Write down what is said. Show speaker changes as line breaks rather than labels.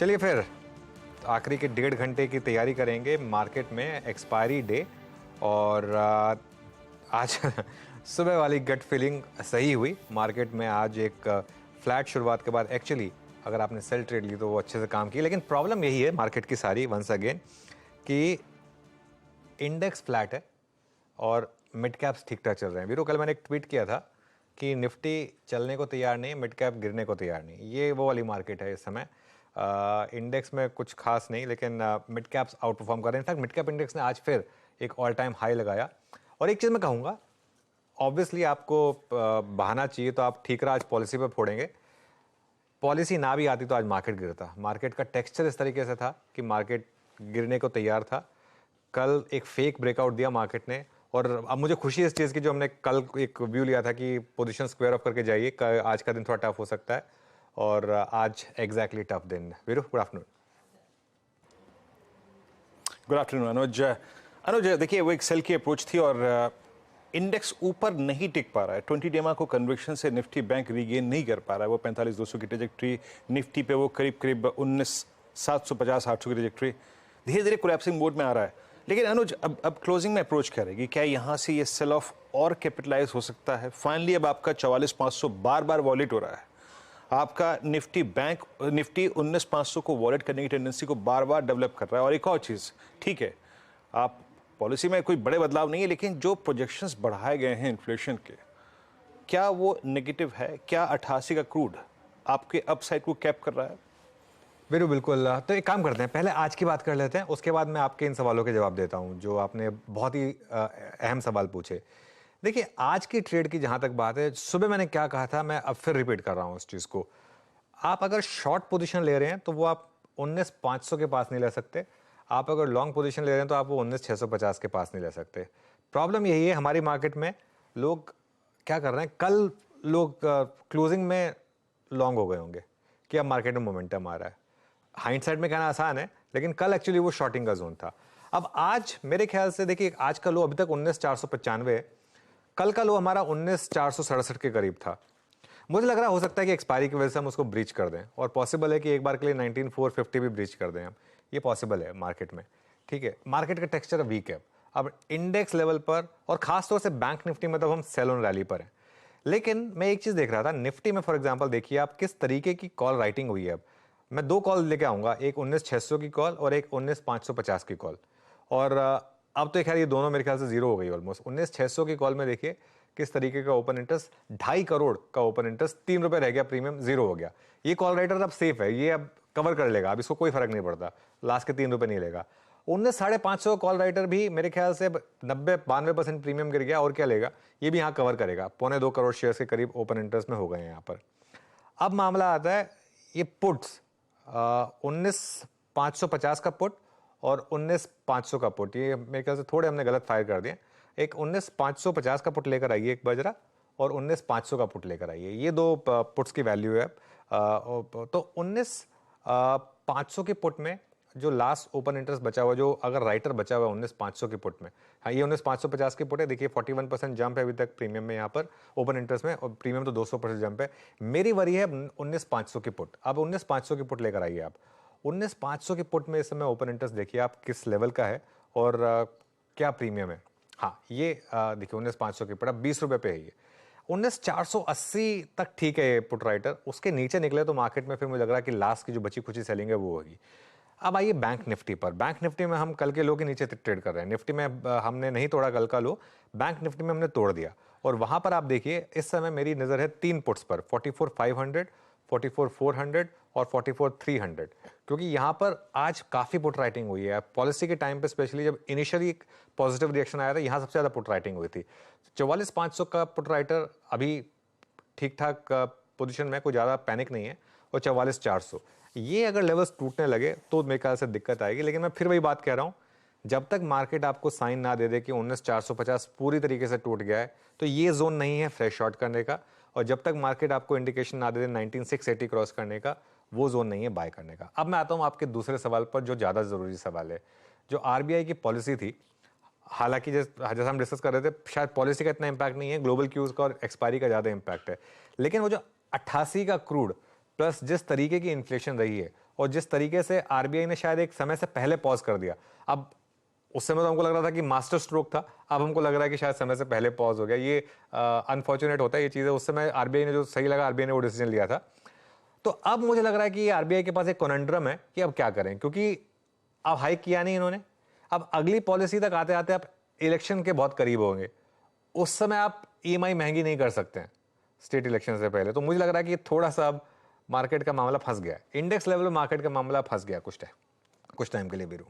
चलिए फिर आखिरी के 1.5 घंटे की तैयारी करेंगे मार्केट में एक्सपायरी डे। और आज सुबह वाली गट फीलिंग सही हुई। मार्केट में आज एक फ्लैट शुरुआत के बाद एक्चुअली अगर आपने सेल ट्रेड ली तो वो अच्छे से काम की, लेकिन प्रॉब्लम यही है मार्केट की सारी वंस अगेन कि इंडेक्स फ्लैट है और मिड कैप्स ठीक ठाक चल रहे हैं। वीरो, कल मैंने एक ट्वीट किया था कि निफ्टी चलने को तैयार नहीं, मिड कैप गिरने को तैयार नहीं। ये वो वाली मार्केट है इस समय। इंडेक्स में कुछ खास नहीं, लेकिन मिड कैप्स आउट परफॉर्म कर रहे हैं। इनफैक्ट मिड कैप इंडेक्स ने आज फिर एक ऑल टाइम हाई लगाया। और एक चीज़ मैं कहूँगा, ऑब्वियसली आपको बहाना चाहिए तो आप ठीक रहा आज पॉलिसी पर फोड़ेंगे। पॉलिसी ना भी आती तो आज मार्केट गिरता। मार्केट का टेक्सचर इस तरीके से था कि मार्केट गिरने को तैयार था। कल एक फेक ब्रेकआउट दिया मार्केट ने, और अब मुझे खुशी है इस चीज़ की, जो हमने कल एक व्यू लिया था कि पोजीशन स्क्वायर ऑफ करके जाइए, आज का दिन थोड़ा टफ हो सकता है, और आज एग्जैक्टली टफ दिन। Veeru, good afternoon.
Good afternoon Anuj. Anuj, देखिए वो एक सेल की अप्रोच थी और इंडेक्स ऊपर नहीं टिक पा रहा है। 20 डेमा को कन्विक्शन से निफ्टी बैंक रीगेन नहीं कर पा रहा है। वो 45,200 की ट्रेजेक्ट्री, निफ्टी पे वो करीब 19,750-800 की ट्रेजेक्ट्री धीरे धीरे कोलैप्सिंग मोड में आ रहा है। लेकिन अनुज, अब क्लोजिंग में अप्रोच क्या रहेगी? क्या यहाँ से ये सेल ऑफ और कैपिटलाइज हो सकता है? फाइनली अब आपका 44,500 बार बार वॉलेट हो रहा है। आपका निफ्टी 19,500 को वॉलेट करने की टेंडेंसी को बार बार डेवलप कर रहा है। और एक और चीज़, ठीक है, आप पॉलिसी में कोई बड़े बदलाव नहीं है, लेकिन जो प्रोजेक्शंस बढ़ाए गए हैं इन्फ्लेशन के, क्या वो नेगेटिव है? क्या 88 का क्रूड आपके अपसाइड को कैप कर रहा है?
वीरू, बिल्कुल। तो एक काम करते हैं, पहले आज की बात कर लेते हैं, उसके बाद मैं आपके इन सवालों के जवाब देता हूं जो आपने बहुत ही अहम सवाल पूछे। देखिए, आज की ट्रेड की जहां तक बात है, सुबह मैंने क्या कहा था, मैं अब फिर रिपीट कर रहा हूं उस चीज़ को। आप अगर शॉर्ट पोजीशन ले रहे हैं तो वो आप 19,500 के पास नहीं ले सकते। आप अगर लॉन्ग पोजीशन ले रहे हैं तो आप वो 19,650 के पास नहीं ले सकते। प्रॉब्लम यही है हमारी मार्केट में, लोग क्या कर रहे हैं, कल लोग क्लोजिंग में लॉन्ग हो गए होंगे कि अब मार्केट में मोमेंटम आ रहा है। हाइंडसाइड में कहना आसान है, लेकिन कल एक्चुअली वो शॉर्टिंग का जोन था। अब आज मेरे ख्याल से देखिए, आज का लो अभी तक 19,495 है। कल का लो हमारा 19,467 के करीब था। मुझे लग रहा हो सकता है कि एक्सपायरी की वजह से हम उसको ब्रीच कर दें, और पॉसिबल है कि एक बार के लिए 19,450 भी ब्रीच कर दें हम। ये पॉसिबल है मार्केट में। ठीक है, मार्केट का टेक्सचर वीक है अब इंडेक्स लेवल पर, और खासतौर से बैंक निफ्टी में तब हम सेल ऑन रैली पर हैं। लेकिन मैं एक चीज देख रहा था निफ्टी में, फॉर एग्जांपल देखिए आप किस तरीके की कॉल राइटिंग हुई है। अब मैं 2 कॉल लेके आऊंगा, एक 19,600 की कॉल और एक 19,550 की कॉल। और अब तो खैर ये दोनों मेरे ख्याल से जीरो हो गई ऑलमोस्ट। 19,600 की कॉल में देखिए किस तरीके का ओपन इंटरेस्ट, 2.5 करोड़ का ओपन इंटरेस्ट, 3 रुपए रह गया, प्रीमियम जीरो हो गया। ये कॉल राइटर अब सेफ है, ये अब कवर कर लेगा, अब इसको कोई फर्क नहीं पड़ता, लास्ट के 3 रुपए नहीं लेगा। 19,550 कॉल राइटर भी मेरे ख्याल से 90-92% प्रीमियम गिर गया, और क्या लेगा, ये भी यहाँ कवर करेगा। 2.25 करोड़ शेयर के करीब ओपन इंटरेस्ट में हो गए हैं यहाँ पर। अब मामला आता है ये पुट्स, 19,550 का पुट और 19,500 का पुट, ये मेरे ख्याल से थोड़े हमने गलत फायर कर दिए। एक 19,550 का पुट लेकर आइए एक बजरा, और 19,500 का पुट लेकर आइए, ये 2 पुट्स की वैल्यू है। तो 19,500 के पुट में जो लास्ट ओपन इंटरेस्ट बचा हुआ, जो अगर राइटर बचा हुआ है 19,500 के पुट में, हाँ ये 19,550 के पुट है। देखिए 41% जंप है अभी तक प्रीमियम में यहाँ पर ओपन इंटरेस्ट में, और प्रीमियम तो 200% जंप है। मेरी वरी है 19,500 की पुट। अब 19,500 की पुट लेकर आइए आप। 19,500 के पुट में इस समय ओपन इंटरेस्ट देखिए आप किस लेवल का है और क्या प्रीमियम है। हाँ ये देखिए 19,500 की पुट अब 20 रुपए पे है ये। 19,480 तक ठीक है ये पुट राइटर, उसके नीचे निकले तो मार्केट में फिर मुझे लग रहा है कि लास्ट की जो बची खुची सेलिंग है वो होगी। अब आइए बैंक निफ्टी पर। बैंक निफ्टी में हम कल के लो के नीचे ट्रेड कर रहे हैं। निफ्टी में हमने नहीं तोड़ा कल का लो, बैंक निफ्टी में हमने तोड़ दिया। और वहां पर आप देखिए इस समय मेरी नजर है 3 पुट्स पर, 44,500, 44,400 और 44,300, क्योंकि यहां पर आज काफी पुट राइटिंग हुई है। पॉलिसी के टाइम पे स्पेशली जब इनिशियली एक पॉजिटिव रिएक्शन आया था, यहां सबसे ज्यादा पुट राइटिंग हुई थी। 44,500 का पुट राइटर अभी ठीक ठाक पोजीशन में, कोई ज्यादा पैनिक नहीं है। और 44,400 ये अगर लेवल्स टूटने लगे तो मेरे ख्याल से दिक्कत आएगी। लेकिन मैं फिर वही बात कह रहा हूं, जब तक मार्केट आपको साइन ना दे दे कि 19,450 पूरी तरीके से टूट गया है, तो ये जोन नहीं है फ्रेश शॉर्ट करने का। और जब तक मार्केट आपको इंडिकेशन ना दे दे 19,680 क्रॉस करने का, वो जोन नहीं है बाय करने का। अब मैं आता हूं आपके दूसरे सवाल पर, जो ज्यादा जरूरी सवाल है। जो आरबीआई की पॉलिसी थी, हालांकि जैसा हम डिस्कस कर रहे थे, शायद पॉलिसी का इतना इंपैक्ट नहीं है, ग्लोबल क्यूज का और एक्सपायरी का ज्यादा इंपैक्ट है। लेकिन वो जो 88 का क्रूड प्लस जिस तरीके की इन्फ्लेशन रही है और जिस तरीके से आरबीआई ने शायद एक समय से पहले पॉज कर दिया, अब उस समय तो हमको लग रहा था कि मास्टर स्ट्रोक था, अब हमको लग रहा है कि शायद समय से पहले पॉज हो गया। ये अनफॉर्चुनेट होता है ये चीज़ें। उस समय आरबीआई ने जो सही लगा, आरबीआई ने वो डिसीजन लिया था। तो अब मुझे लग रहा है कि आरबीआई के पास एक कॉन्ड्रम है कि अब क्या करें, क्योंकि अब हाइक किया नहीं इन्होंने, अब अगली पॉलिसी तक आते आते आप इलेक्शन के बहुत करीब होंगे, उस समय आप ईएमआई महंगी नहीं कर सकते हैं स्टेट इलेक्शन से पहले। तो मुझे लग रहा है कि थोड़ा सा अब मार्केट का मामला फंस गया है, इंडेक्स लेवल में मार्केट का मामला फंस गया कुछ टाइम के लिए बीरू।